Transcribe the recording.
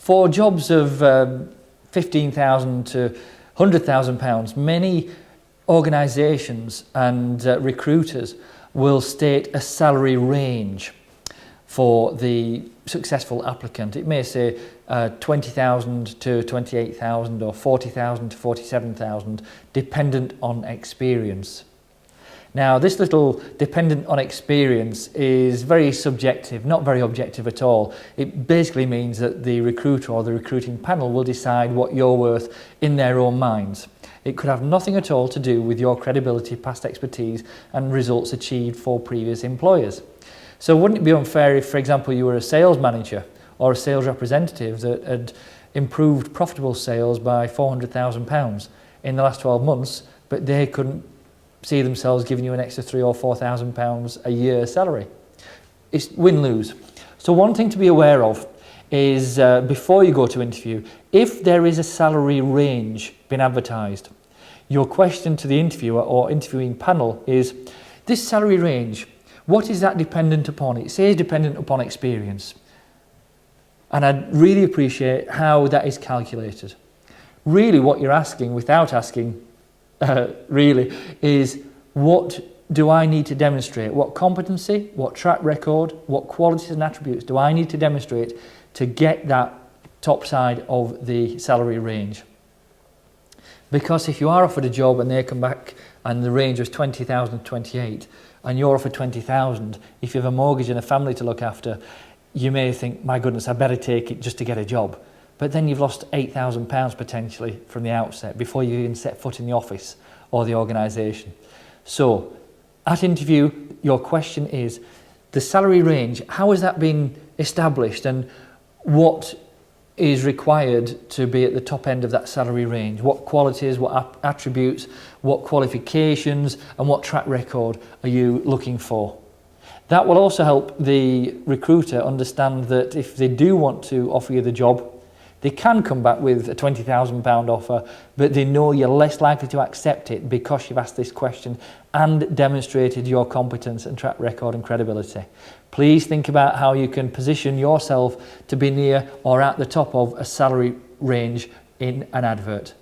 For jobs of £15,000 to £100,000, many organisations and recruiters will state a salary range for the successful applicant. It may say 20,000 to 28,000 or 40,000 to 47,000, dependent on experience. Now, this little dependent on experience is very subjective, not very objective at all. It basically means that the recruiter or the recruiting panel will decide what you're worth in their own minds. It could have nothing at all to do with your credibility, past expertise, and results achieved for previous employers. So wouldn't it be unfair if, for example, you were a sales manager or a sales representative that had improved profitable sales by £400,000 in the last 12 months, but they couldn't see themselves giving you an extra £3,000 or £4,000 a year salary? It's win-lose. So one thing to be aware of is before you go to interview, if there is a salary range being advertised, your question to the interviewer or interviewing panel is, this salary range, what is that dependent upon? It says dependent upon experience. And I'd really appreciate how that is calculated. Really what you're asking, without asking, really, is what do I need to demonstrate? What competency, what track record, what qualities and attributes do I need to demonstrate to get that top side of the salary range? Because if you are offered a job and they come back and the range was 20,000 to 28, and you're offered 20,000, if you have a mortgage and a family to look after, you may think, my goodness, I better take it just to get a job. But then you've lost £8,000 potentially from the outset before you even set foot in the office or the organisation. So at interview, your question is, the salary range, how has that been established, and what is required to be at the top end of that salary range? What qualities, what attributes, what qualifications, and what track record are you looking for? That will also help the recruiter understand that if they do want to offer you the job, they can come back with a £20,000 offer, but they know you're less likely to accept it because you've asked this question and demonstrated your competence and track record and credibility. Please think about how you can position yourself to be near or at the top of a salary range in an advert.